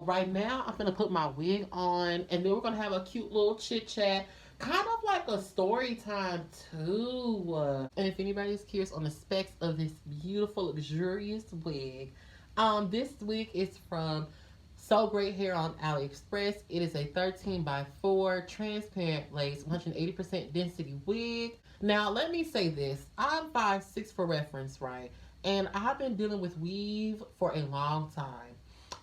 right now I'm gonna put my wig on, and then we're gonna have a cute little chit chat, kind of like a story time too. And if anybody's curious on the specs of this beautiful, luxurious wig, this wig is from So Great Hair on AliExpress. It is a 13 by 4 transparent lace, 180% density wig. Now, let me say this. I'm 5'6" for reference, right? And I've been dealing with weave for a long time.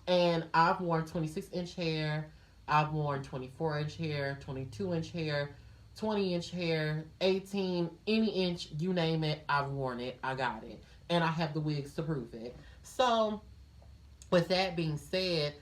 And I've worn 26-inch hair, I've worn 24-inch hair, 22-inch hair, 20-inch hair, 18, any inch, you name it, I've worn it, I got it. And I have the wigs to prove it. So, with that being said,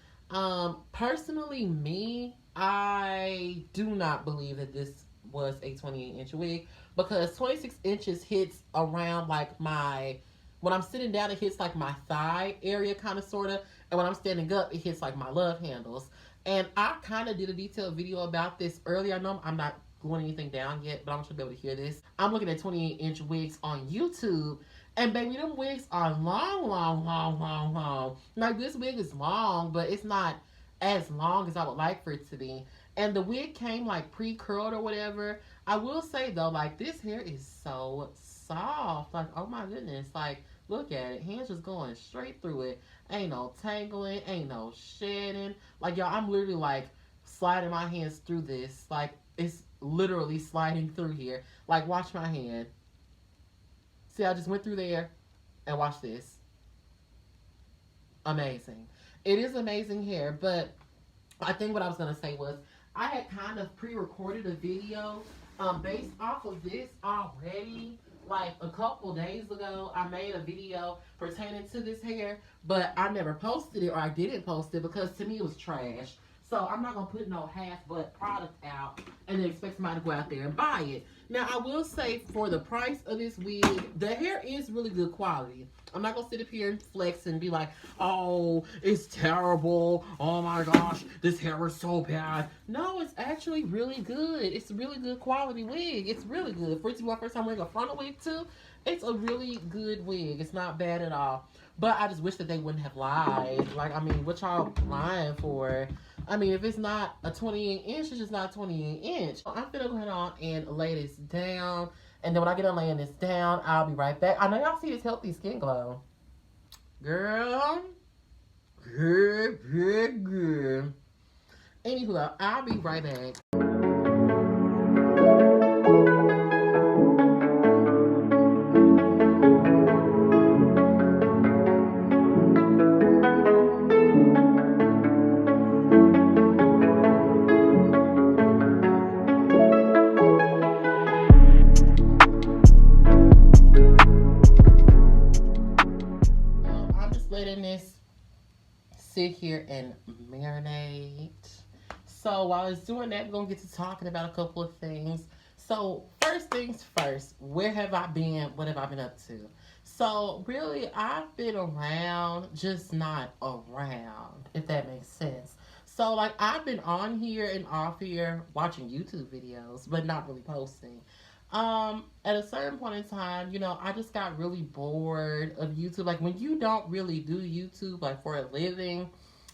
personally, me, I do not believe that this was a 28-inch wig because 26 inches hits around like my, when I'm sitting down, it hits like my thigh area, kind of, sort of. And when I'm standing up, it hits like my love handles. And I kind of did a detailed video about this earlier. I know I'm not going anything down yet, but I want you to be able to hear this. I'm looking at 28-inch wigs on YouTube. And baby, them wigs are long, long, long, long, long. Like, this wig is long, but it's not as long as I would like for it to be. And the wig came like pre-curled or whatever. I will say though, like, this hair is so soft. Like, oh my goodness. Like, look at it. Hands just going straight through it. Ain't no tangling. Ain't no shedding. Like, y'all, I'm literally like sliding my hands through this. Like, it's literally sliding through here. Like, watch my hand. See, I just went through there and watch this. Amazing. It is amazing hair, but I think what I was going to say was I had kind of pre-recorded a video based off of this already. Like a couple days ago, I made a video pertaining to this hair, but I never posted it, or I didn't post it because to me it was trash. So I'm not going to put no half-butt product out and then expect somebody to go out there and buy it. Now, I will say for the price of this wig, the hair is really good quality. I'm not going to sit up here and flex and be like, oh, it's terrible. Oh my gosh, this hair is so bad. No, it's actually really good. It's a really good quality wig. It's really good. For it to be my first time wearing a frontal wig too, it's a really good wig. It's not bad at all. But I just wish that they wouldn't have lied. Like, I mean, what y'all lying for? I mean, if it's not a 28 inch, it's just not a 28 inch. I'm finna go ahead on and lay this down. And then when I get done laying this down, I'll be right back. I know y'all see this healthy skin glow. Girl. Good, good, good. Anywho, I'll be right back. Letting this sit here and marinate. So while it's doing that, we're going to get to talking about a couple of things. So first things first, where have I been? What have I been up to? So really, I've been around, just not around, if that makes sense. So like, I've been on here and off here watching YouTube videos, but not really posting. At a certain point in time, you know, I just got really bored of YouTube. Like, when you don't really do YouTube, like, for a living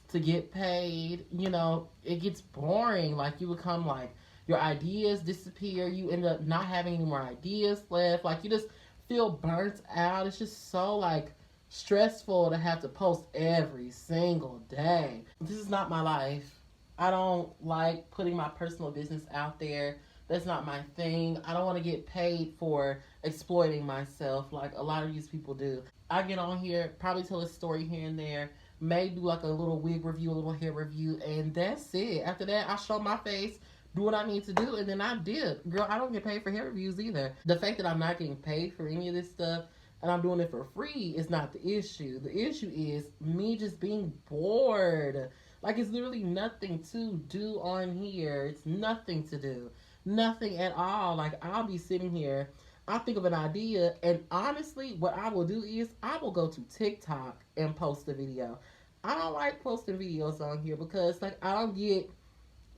to get paid, you know, it gets boring. Like, you become, like, your ideas disappear. You end up not having any more ideas left. Like, you just feel burnt out. It's just so, like, stressful to have to post every single day. This is not my life. I don't like putting my personal business out there. That's not my thing. I don't want to get paid for exploiting myself like a lot of these people do. I get on here, probably tell a story here and there, may do like a little wig review, a little hair review, and that's it. After that, I show my face, do what I need to do, and then I dip. Girl, I don't get paid for hair reviews either. The fact that I'm not getting paid for any of this stuff and I'm doing it for free is not the issue. The issue is me just being bored. Like, it's literally nothing to do on here. It's nothing to do. Nothing at all. Like, I'll be sitting here, I'll think of an idea, and honestly, what I will do is I will go to TikTok and post a video. I don't like posting videos on here because, like, I don't get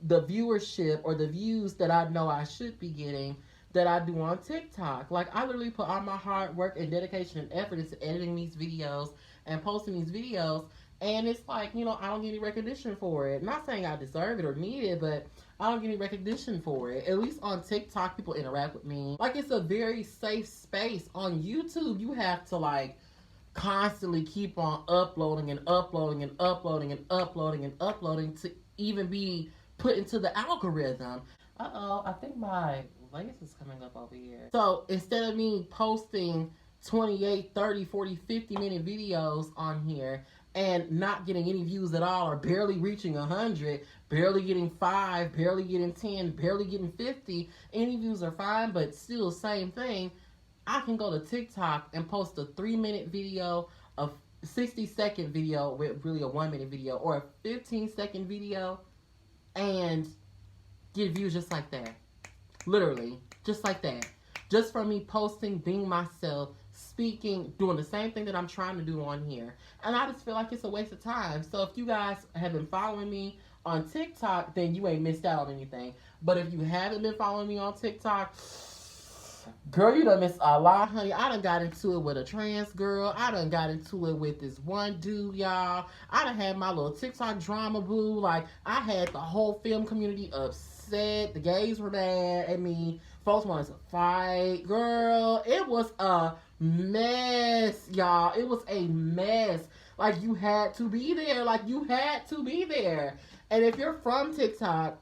the viewership or the views that I know I should be getting that I do on TikTok. Like, I literally put all my hard work and dedication and effort into editing these videos and posting these videos, And it's like, you know, I don't get any recognition for it. Not saying I deserve it or need it, but I don't get any recognition for it. At least on TikTok, people interact with me. Like, it's a very safe space. On YouTube, you have to, like, constantly keep on uploading and uploading and uploading and uploading and uploading to even be put into the algorithm. Uh-oh, I think my lace is coming up over here. So instead of me posting 28, 30, 40, 50-minute videos on here and not getting any views at all, or barely reaching 100, barely getting 5, barely getting 10, barely getting 50, any views are fine, but still same thing. I can go to TikTok and post a 3-minute video, a 60-second video with really a 1-minute video, or a 15-second video, and get views just like that. Literally, just like that. Just from me posting, being myself, speaking, doing the same thing that I'm trying to do on here. And I just feel like it's a waste of time. So if you guys have been following me on TikTok, then you ain't missed out on anything. But if you haven't been following me on TikTok, girl, you done missed a lot, honey. I done got into it with a trans girl. I done got into it with this one dude, y'all. I done had my little TikTok drama boo. Like, I had the whole film community upset. The gays were mad at me. Folks wanted to fight. Girl, it was a mess, y'all. It was a mess. Like, you had to be there. Like, you had to be there. And if you're from TikTok,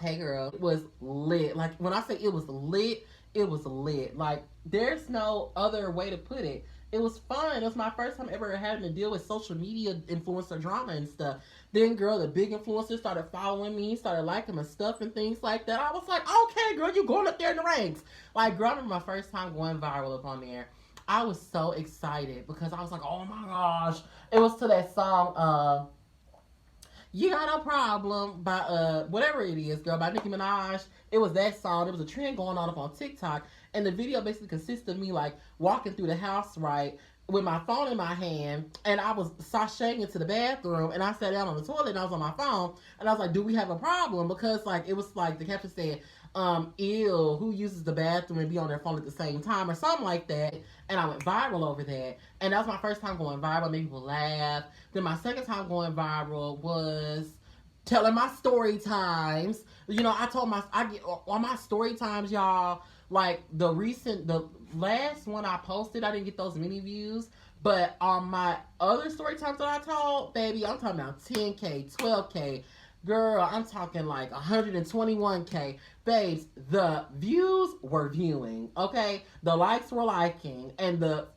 hey, girl, it was lit. Like, when I say it was lit, it was lit. Like, there's no other way to put it. It was fun. It was my first time ever having to deal with social media influencer drama and stuff. Then, girl, the big influencers started following me, started liking my stuff and things like that. I was like, okay, girl, you going up there in the ranks. Like, girl, I remember my first time going viral up on there. I was so excited because I was like, oh my gosh. It was to that song, You Got a Problem by whatever it is, girl, by Nicki Minaj. It was that song. There was a trend going on up on TikTok, and the video basically consists of me like walking through the house, right, with my phone in my hand, and I was sashaying into the bathroom, and I sat down on the toilet and I was on my phone, and I was like, do we have a problem? Because like it was like the caption said, ew, who uses the bathroom and be on their phone at the same time or something like that. And I went viral over that. And that was my first time going viral, made people laugh. Then my second time going viral was telling my story times. You know, I get on my story times, y'all, like the last one I posted, I didn't get those many views. But on my other story times that I told, baby, I'm talking about 10K, 12K. Girl, I'm talking like 121K. Babes, the views were viewing, okay? The likes were liking, and the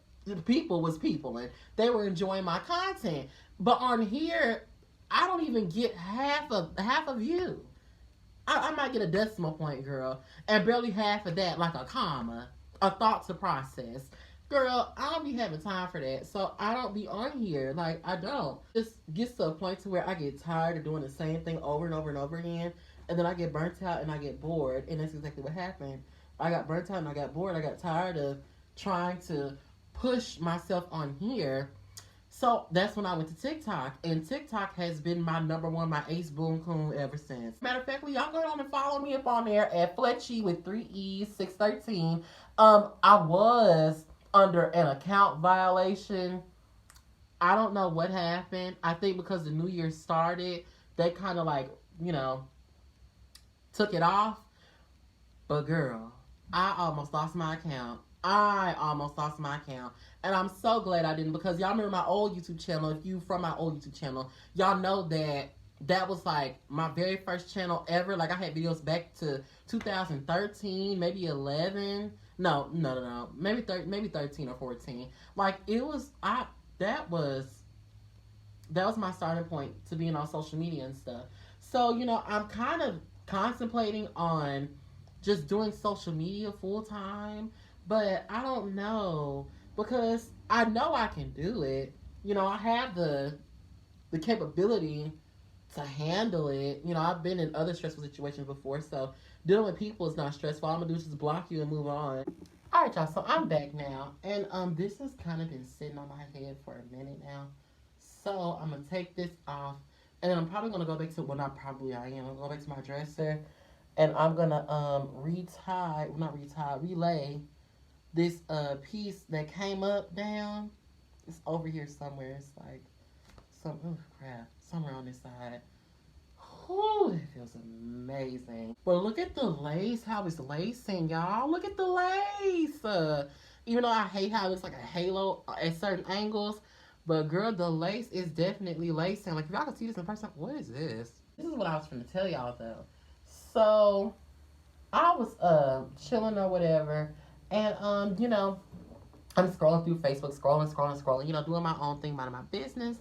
people was peopling. They were enjoying my content. But on here, I don't even get half a view. I might get a decimal point, girl, and barely half of that, like a comma, a thought to process. Girl, I don't be having time for that, so I don't be on here. Like, I don't. It just gets to a point to where I get tired of doing the same thing over and over and over again, and then I get burnt out and I get bored, and that's exactly what happened. I got burnt out and I got bored. I got tired of trying to push myself on here. So that's when I went to TikTok, and TikTok has been my number one, my ace boom coon ever since. Matter of fact, y'all go on and follow me up on there at Fletchy with 3 E's 613. I was under an account violation. I don't know what happened. I think because the new year started, they kind of like, you know, took it off. But girl, I almost lost my account. And I'm so glad I didn't, because y'all remember my old YouTube channel. If you from my old YouTube channel, y'all know that was like my very first channel ever. Like, I had videos back to 2013, maybe 11. No. Maybe 13 or 14. Like, that was my starting point to being on social media and stuff. So, you know, I'm kind of contemplating on just doing social media full time, but I don't know, because I know I can do it. You know, I have the capability to handle it. You know, I've been in other stressful situations before, so dealing with people is not stressful. All I'm gonna do is just block you and move on. All right, y'all, so I'm back now, and this has kind of been sitting on my head for a minute now. So I'm gonna take this off, and then I'm probably gonna go back to, well, not probably, I am gonna go back to my dresser, and I'm gonna relay this piece that came up down. It's over here somewhere. It's like oh crap, somewhere on this side. Ooh, it feels amazing. But look at the lace, how it's lacing, y'all. Look at the lace. Even though I hate how it looks like a halo at certain angles, but girl, the lace is definitely lacing. Like if y'all can see this in person, what is this? This is what I was trying to tell y'all though. So I was chilling or whatever, and I'm scrolling through Facebook, scrolling, doing my own thing, minding my business.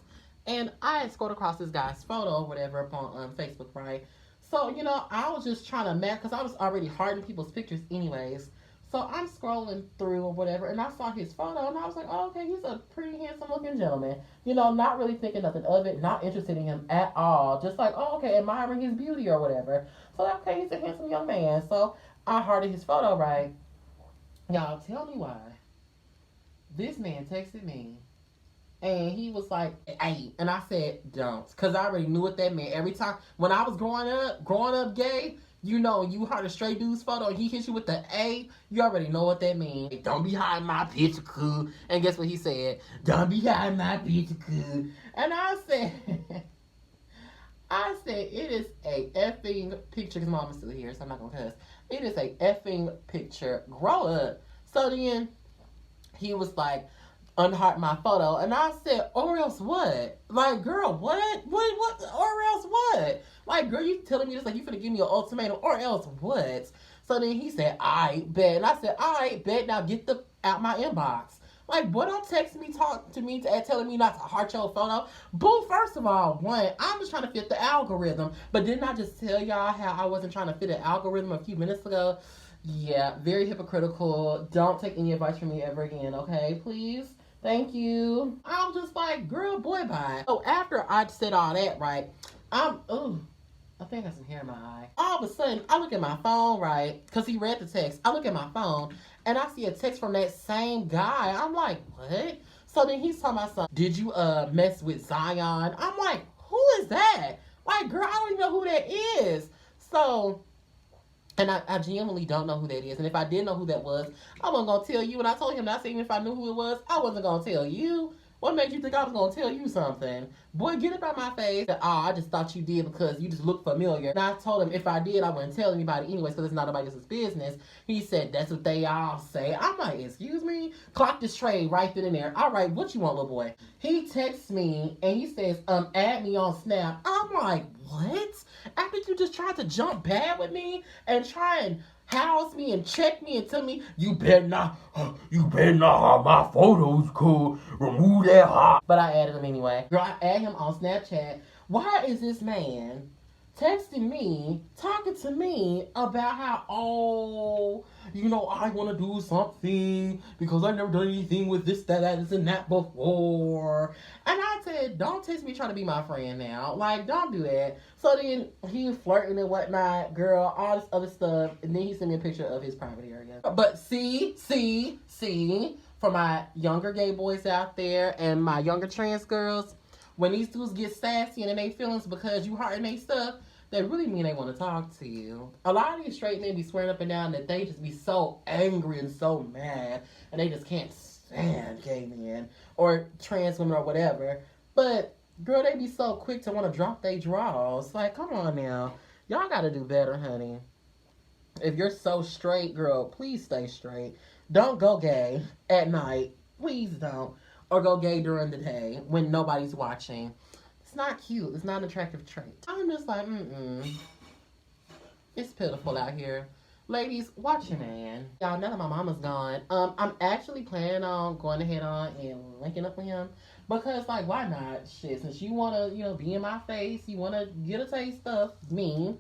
And I had scrolled across this guy's photo or whatever up on Facebook, right? So, I was just trying to match, because I was already hearting people's pictures anyways. So I'm scrolling through or whatever, and I saw his photo, and I was like, oh, okay, he's a pretty handsome looking gentleman. Not really thinking nothing of it, not interested in him at all. Just like, oh, okay, admiring his beauty or whatever. So, okay, he's a handsome young man. So I hearted his photo, right? Y'all, tell me why. This man texted me. And he was like, hey. And I said, don't. Because I already knew what that meant. Every time, when I was growing up gay, you heard a straight dude's photo and he hit you with the A, you already know what that means. Don't be hiding my picture, cool. And guess what he said? Don't be hiding my picture, cool. And I said, it is a effing picture. Because mama's still here, so I'm not going to cuss. It is a effing picture. Grow up. So then, he was like, unheart my photo, and I said, or else what? Like, girl, what, or else what? Like, girl, you telling me this like you finna give me an ultimatum, or else what? So then he said, I bet, and I said, I bet, now get the out my inbox. Like, boy, don't text me, talk to me, telling me not to heart your photo. Boo, first of all, one, I'm just trying to fit the algorithm, but didn't I just tell y'all how I wasn't trying to fit an algorithm a few minutes ago? Yeah, very hypocritical. Don't take any advice from me ever again, okay, please? Thank you. I'm just like, girl, boy, bye. So after I said all that, right, I think I got some hair in my eye. All of a sudden, I look at my phone, right, because he read the text. I look at my phone, and I see a text from that same guy. I'm like, what? So then he's talking about something. Did you mess with Zion? I'm like, who is that? Like, girl, I don't even know who that is. So... And I genuinely don't know who that is. And if I did know who that was, I wasn't going to tell you. And I told him that even if I knew who it was, I wasn't going to tell you. What made you think I was going to tell you something? Boy, get it out my face. Oh, I just thought you did because you just look familiar. And I told him if I did, I wouldn't tell anybody anyways because it's not nobody else's business. He said, that's what they all say. I'm like, excuse me? Clock this trade right then and there. All right, what you want, little boy? He texts me and he says, add me on Snap. I'm like, what? After you just tried to jump bad with me and try and house me and check me and tell me you better not have my photos, cool. Remove that hot. But I added him anyway. Girl, I added him on Snapchat. Why is this man texting me, talking to me about how, I want to do something because I've never done anything with this, that, and that before. And I said, don't text me trying to be my friend now. Like, don't do that. So then he was flirting and whatnot, girl, all this other stuff. And then he sent me a picture of his private area. But see, for my younger gay boys out there and my younger trans girls, when these dudes get sassy and in their feelings because you hearting their stuff, they really mean they want to talk to you. A lot of these straight men be swearing up and down that they just be so angry and so mad and they just can't stand gay men or trans women or whatever. But, girl, they be so quick to want to drop their draws. Like, come on now. Y'all got to do better, honey. If you're so straight, girl, please stay straight. Don't go gay at night. Please don't. Or go gay during the day when nobody's watching. It's not cute. It's not an attractive trait. I'm just like, It's pitiful out here. Ladies, watch your man. Y'all, now that my mama's gone, I'm actually planning on going ahead on and linking up with him. Because, like, why not? Shit, since you want to, be in my face, you want to get a taste of me,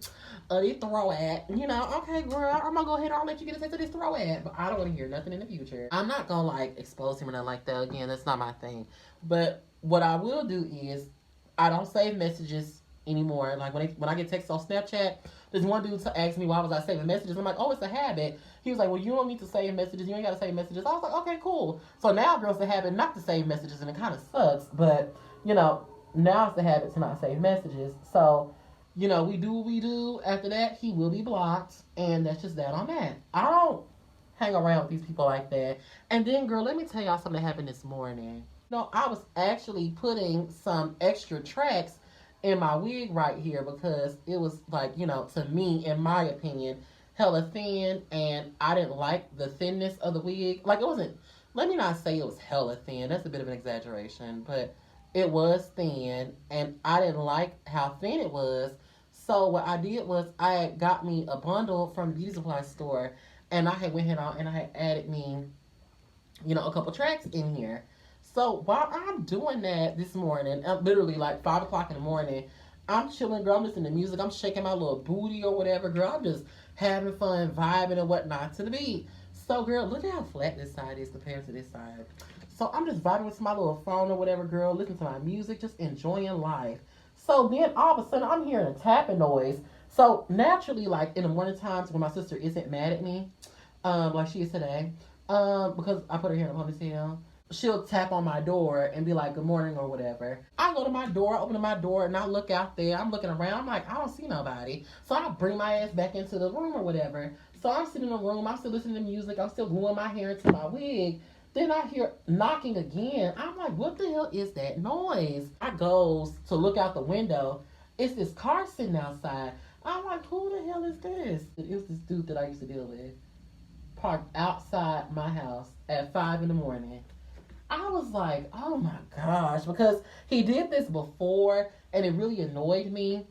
this throw at, okay, girl, I'm going to go ahead and I'll let you get a taste of this throw at. But I don't want to hear nothing in the future. I'm not going to, like, expose him or nothing like that. Again, that's not my thing. But what I will do is, I don't save messages anymore. Like, when I get texts on Snapchat, there's one dude to ask me why was I saving messages. I'm like, oh, it's a habit. He was like, well, you don't need to save messages. You ain't got to save messages. I was like, okay, cool. So now, girl, it's a habit not to save messages, and it kind of sucks. But, now it's a habit to not save messages. So, we do what we do. After that, he will be blocked, and that's just that on that. I don't hang around with these people like that. And then, girl, let me tell y'all something that happened this morning. No, I was actually putting some extra tracks in my wig right here because it was like, to me, in my opinion, hella thin, and I didn't like the thinness of the wig. Like, it wasn't, let me not say it was hella thin. That's a bit of an exaggeration, but it was thin, and I didn't like how thin it was. So what I did was I had got me a bundle from the beauty supply store, and I had went ahead on and I had added me, a couple tracks in here. So while I'm doing that this morning, literally like 5 o'clock in the morning, I'm chilling, girl. I'm listening to music. I'm shaking my little booty or whatever, girl. I'm just having fun, vibing and whatnot to the beat. So, girl, look at how flat this side is compared to this side. So I'm just vibing with my little phone or whatever, girl, listening to my music, just enjoying life. So then all of a sudden I'm hearing a tapping noise. So naturally, like in the morning times when my sister isn't mad at me, like she is today, because I put her hair in a ponytail, she'll tap on my door and be like, good morning or whatever. I go to my door, open my door, and I look out there. I'm looking around. I'm like, I don't see nobody. So I bring my ass back into the room or whatever. So I'm sitting in the room. I'm still listening to music. I'm still gluing my hair into my wig. Then I hear knocking again. I'm like, what the hell is that noise? I goes to look out the window. It's this car sitting outside. I'm like, who the hell is this? It was this dude that I used to deal with, parked outside my house at 5 in the morning. I was like, oh my gosh, because he did this before and it really annoyed me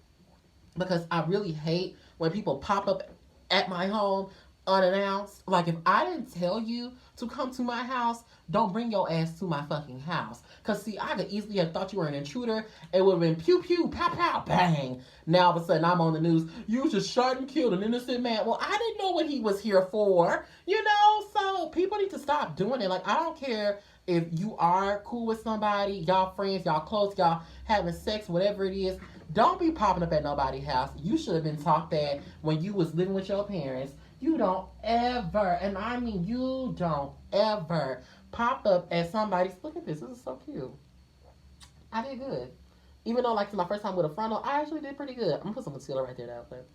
because I really hate when people pop up at my home unannounced. Like, if I didn't tell you to come to my house, don't bring your ass to my fucking house. Because, see, I could easily have thought you were an intruder. It would have been pew pew, pow pow, bang. Now, all of a sudden, I'm on the news. You just shot and killed an innocent man. Well, I didn't know what he was here for. So people need to stop doing it. Like, I don't care if you are cool with somebody, y'all friends, y'all close, y'all having sex, whatever it is. Don't be popping up at nobody's house. You should have been taught that when you was living with your parents. You don't ever, and I mean you don't ever pop up at somebody's. Look at this. This is so cute. I did good. Even though, like, it's my first time with a frontal, I actually did pretty good. I'm gonna put some concealer right there, though. But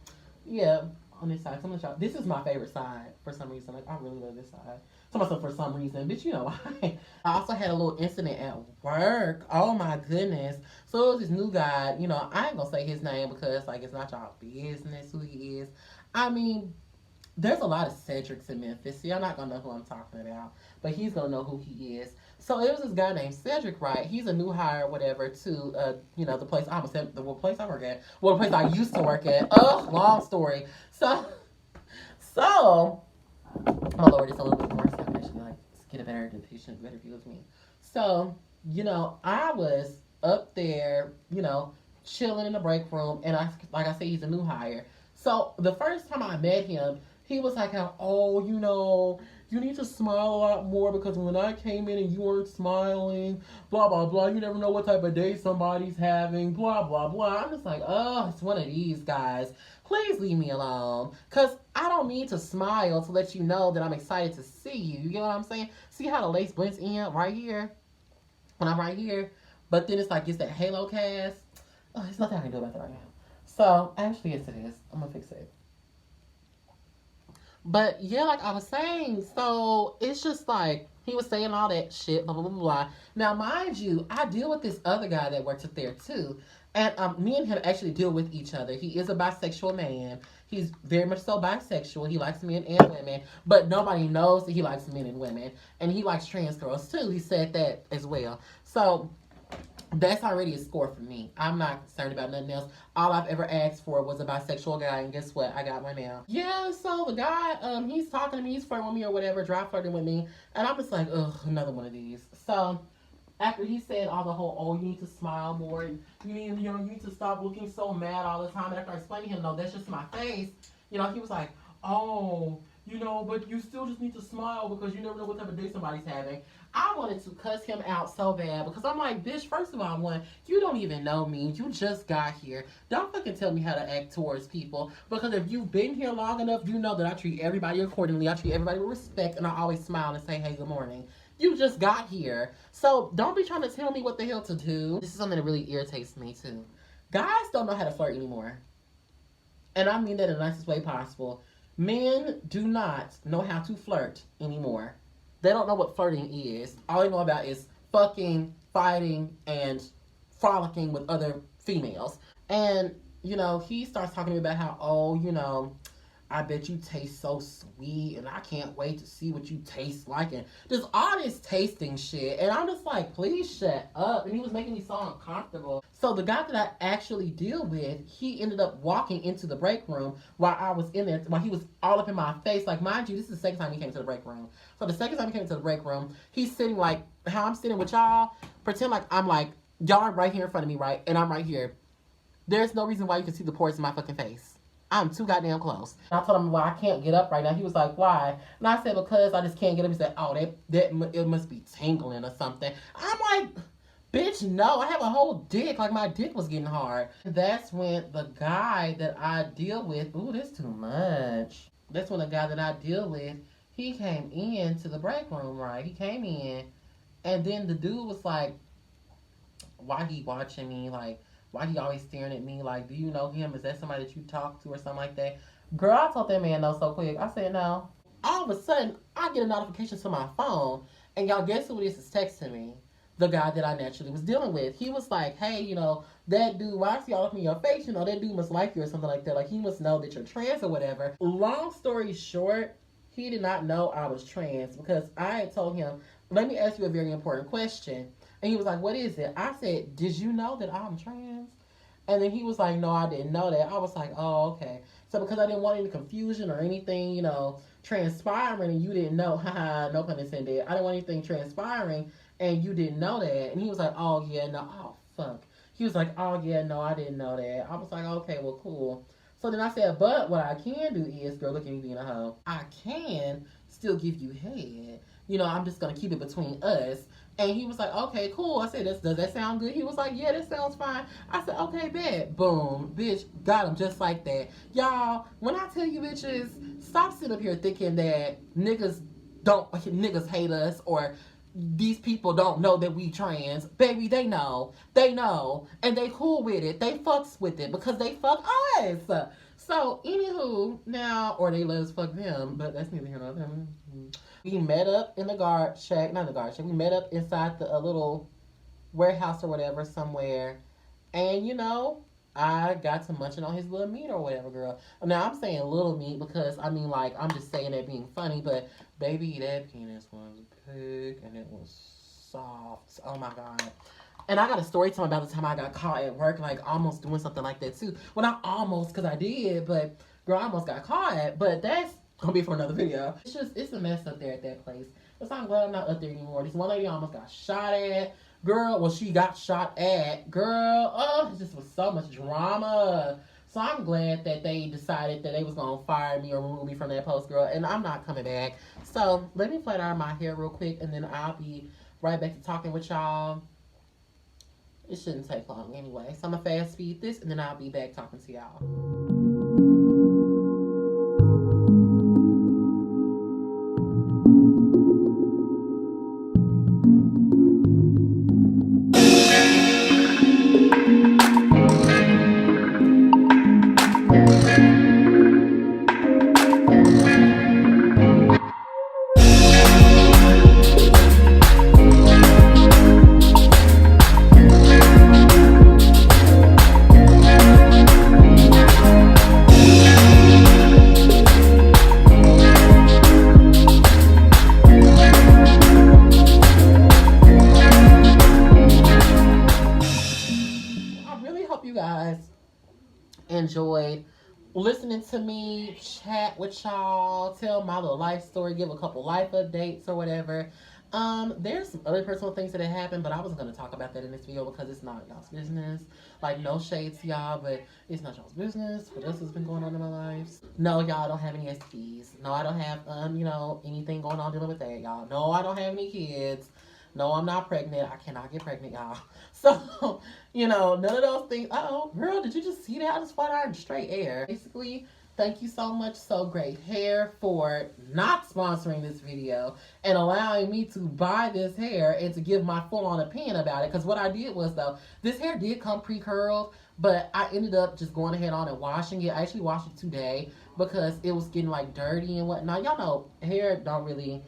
yeah, on this side, this is my favorite side for some reason. Like, I really love this side. So for some reason, bitch, you know why. I also had a little incident at work. Oh my goodness. So it was this new guy. I ain't gonna say his name because, like, it's not y'all business who he is. I mean, there's a lot of Cedrics in Memphis. See, I'm not gonna know who I'm talking about, but he's gonna know who he is. So it was this guy named Cedric, right? He's a new hire, whatever, to the place I almost said the place I work at. Well, the place I used to work at. Long story. So my lord, it's a little bit more so I can actually like get a better view of me. So, I was up there, chilling in the break room, and like I said, he's a new hire. So the first time I met him, he was like, you need to smile a lot more because when I came in and you weren't smiling, blah, blah, blah, you never know what type of day somebody's having, blah, blah, blah. I'm just like, oh, it's one of these guys. Please leave me alone. Because I don't need to smile to let you know that I'm excited to see you. You get what I'm saying? See how the lace blends in right here? When I'm right here. But then it's like, it's that halo cast. Oh, there's nothing I can do about that right now. So, actually, yes, it is. I'm going to fix it. But yeah, like I was saying, so it's just like he was saying all that shit, blah blah blah blah. Now, mind you, I deal with this other guy that works up there too, and me and him actually deal with each other. He is a bisexual man. He's very much so bisexual. He likes men and women, but nobody knows that he likes men and women, and he likes trans girls too. He said that as well. So that's already a score for me. I'm not concerned about nothing else. All I've ever asked for was a bisexual guy, and guess what? I got one now. Yeah, so the guy, he's talking to me, he's flirting with me or whatever, dry flirting with me, and I'm just like, ugh, another one of these. So after he said all the whole, oh, you need to smile more, and you need to stop looking so mad all the time, and after I explained to him, no, that's just my face, he was like, oh, but you still just need to smile because you never know what type of day somebody's having. I wanted to cuss him out so bad because I'm like, bitch, first of all, you don't even know me. You just got here. Don't fucking tell me how to act towards people because if you've been here long enough, you know that I treat everybody accordingly. I treat everybody with respect and I always smile and say, hey, good morning. You just got here. So don't be trying to tell me what the hell to do. This is something that really irritates me too. Guys don't know how to flirt anymore. And I mean that in the nicest way possible. Men do not know how to flirt anymore. They don't know what flirting is. All they know about is fucking, fighting, and frolicking with other females. And, you know, he starts talking to me about how, oh, you know, I bet you taste so sweet, and I can't wait to see what you taste like, and just all this tasting shit. And I'm just like, please shut up. And he was making me so uncomfortable. So the guy that I actually deal with, he ended up walking into the break room while I was in there, while he was all up in my face. Like, mind you, this is the second time he came to the break room. So the second time he came to the break room, he's sitting like how I'm sitting with y'all. Pretend like I'm like, y'all are right here in front of me, right? And I'm right here. There's no reason why you can see the pores in my fucking face. I'm too goddamn close. And I told him, well, I can't get up right now. He was like, why? And I said, because I just can't get up. He said, oh, it must be tingling or something. I'm like, bitch, no. I have a whole dick. Like, my dick was getting hard. That's when the guy that I deal with, ooh, this too much. That's when the guy that I deal with, he came in to the break room, right? He came in, and then the dude was like, why he watching me? Like, why he always staring at me? Like, do you know him? Is that somebody that you talk to or something like that? Girl, I told that man no so quick. I said no. All of a sudden, I get a notification to my phone, and y'all guess who this is texting me? The guy that I naturally was dealing with. He was like, hey, you know, that dude, why is he all up in your face? You know, that dude must like you or something like that. Like, he must know that you're trans or whatever. Long story short, he did not know I was trans because I had told him, let me ask you a very important question. And he was like, what is it? I said, did you know that I'm trans? And then he was like, no, I didn't know that. I was like, oh, okay. So because I didn't want any confusion or anything, you know, transpiring and you didn't know, haha, no pun intended. I didn't want anything transpiring and you didn't know that. And he was like, oh, yeah, no, oh, fuck. He was like, oh, yeah, no, I didn't know that. I was like, okay, well, cool. So then I said, but what I can do is, girl, look at me being a hoe. I can still give you head. You know, I'm just going to keep it between us. And he was like, okay, cool. I said, does that sound good? He was like, yeah, that sounds fine. I said, okay, bet. Boom. Bitch, got him just like that. Y'all, when I tell you bitches, stop sitting up here thinking that niggas hate us or these people don't know that we trans. Baby, they know. They know. And they cool with it. They fucks with it because they fuck us. So, anywho, now, or they let us fuck them, but that's neither here nor there. We met up in the guard shack, not the guard shack, we met up inside the little warehouse or whatever somewhere. And, you know, I got to munching on his little meat or whatever, girl. Now, I'm saying little meat because, I mean, like, I'm just saying that being funny, but baby, that penis was big and it was soft. Oh, my God. And I got a story time about the time I got caught at work, like, almost doing something like that, too. Well, not almost, because I did, but, girl, I almost got caught. But that's gonna be for another video. It's a mess up there at that place. So I'm glad I'm not up there anymore. This one lady almost got shot at. Girl, well, she got shot at. Girl, oh, it just was so much drama. So I'm glad that they decided that they was gonna fire me or remove me from that post, girl. And I'm not coming back. So let me flat iron my hair real quick, and then I'll be right back to talking with y'all. It shouldn't take long anyway. So I'm gonna fast speed this, and then I'll be back talking to y'all. Enjoyed listening to me chat with y'all, tell my little life story, give a couple life updates or whatever. There's some other personal things that have happened, but I wasn't gonna talk about that in this video because it's not y'all's business. Like, no shade to y'all, but it's not y'all's business. What else has been going on in my life? No, y'all don't have any STDs. No, I don't have you know, anything going on dealing with that, y'all. No, I don't have any kids. No, I'm not pregnant. I cannot get pregnant, y'all. So, you know, none of those things. Uh-oh, girl, did you just see that? I just flat ironed straight air. Basically, thank you so much, So Great Hair, for not sponsoring this video and allowing me to buy this hair and to give my full-on opinion about it. Because what I did was, though, this hair did come pre-curled, but I ended up just going ahead on and washing it. I actually washed it today because it was getting, like, dirty and whatnot. Y'all know, hair don't really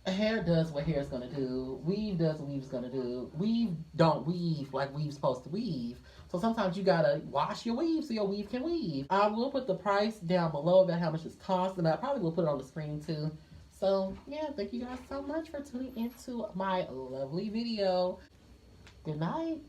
Hair does what hair's gonna do. Weave does what weave's gonna do. Weave don't weave like weave's supposed to weave. So sometimes you gotta wash your weave so your weave can weave. I will put the price down below about how much it's cost, and I probably will put it on the screen too. So yeah, thank you guys so much for tuning into my lovely video. Good night.